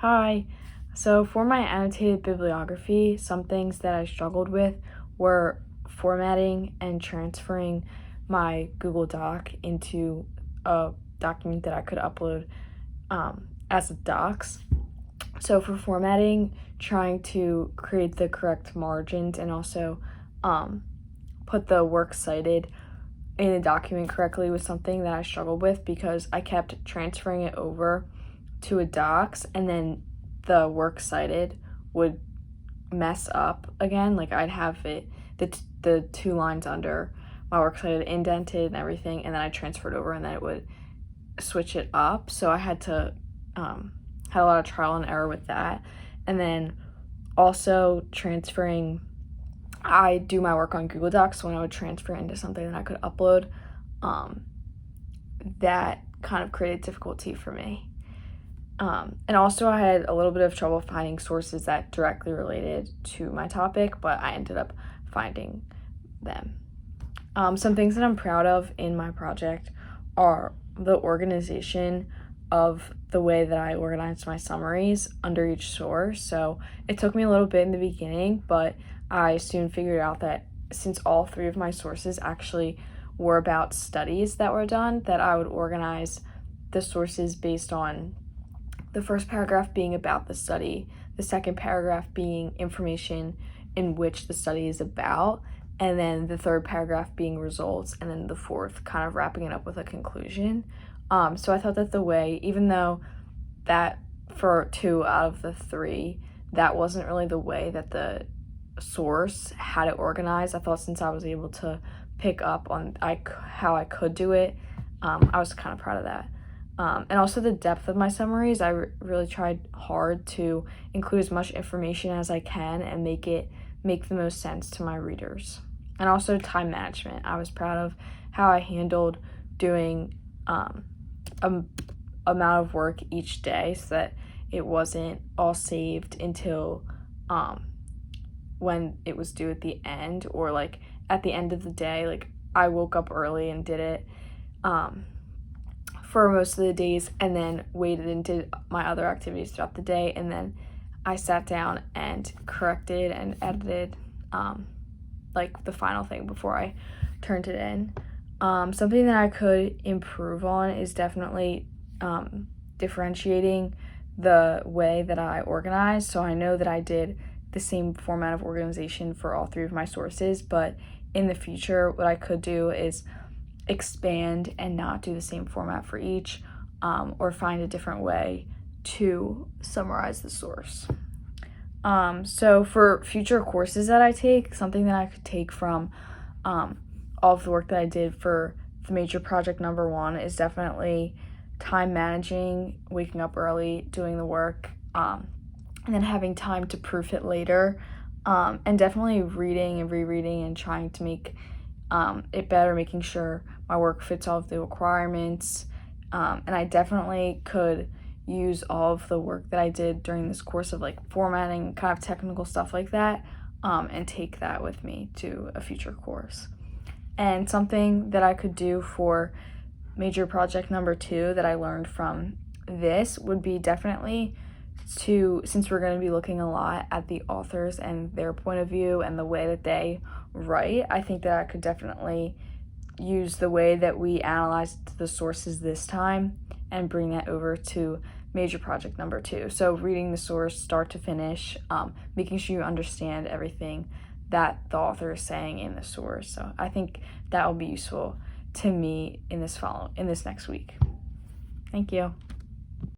Hi. So for my annotated bibliography, some things that I struggled with were formatting and transferring my Google Doc into a document that I could upload as a docs. So for formatting, trying to create the correct margins and also put the works cited in the document correctly was something that I struggled with because I kept transferring it over to a docs and then the works cited would mess up again. Like I'd have it the two lines under my works cited indented and everything, and then I transferred over and then it would switch it up. So I had to had a lot of trial and error with that. And then also transferring, I do my work on Google Docs, so when I would transfer into something that I could upload, that kind of created difficulty for me. And also I had a little bit of trouble finding sources that directly related to my topic, but I ended up finding them. Some things that I'm proud of in my project are the organization of the way that I organized my summaries under each source. So it took me a little bit in the beginning, but I soon figured out that since all three of my sources actually were about studies that were done, that I would organize the sources based on the first paragraph being about the study, the second paragraph being information in which the study is about, and then the third paragraph being results, and then the fourth kind of wrapping it up with a conclusion. So I thought that the way, even though that for 2 out of the 3, that wasn't really the way that the source had it organized, I thought since I was able to pick up on how I could do it, I was kind of proud of that. And also the depth of my summaries, I really tried hard to include as much information as I can and make the most sense to my readers. And also time management. I was proud of how I handled doing amount of work each day so that it wasn't all saved until when it was due at the end, or like at the end of the day. Like I woke up early and did it for most of the days, and then waited and did my other activities throughout the day, and then I sat down and corrected and edited like the final thing before I turned it in. Something that I could improve on is definitely differentiating the way that I organize. So I know that I did the same format of organization for all three of my sources, but in the future what I could do is expand and not do the same format for each, or find a different way to summarize the source. So for future courses that I take, something that I could take from all of the work that I did for the major project number 1 is definitely time managing, waking up early, doing the work, and then having time to proof it later, and definitely reading and rereading and trying to make it better, making sure my work fits all of the requirements. And I definitely could use all of the work that I did during this course of like formatting, kind of technical stuff like that, and take that with me to a future course. And something that I could do for major project number 2 that I learned from this would be definitely to, since we're going to be looking a lot at the authors and their point of view and the way that they write, I think that I could definitely use the way that we analyzed the sources this time and bring that over to major project number 2. So reading the source start to finish, making sure you understand everything that the author is saying in the source. So I think that will be useful to me in this next week. Thank you.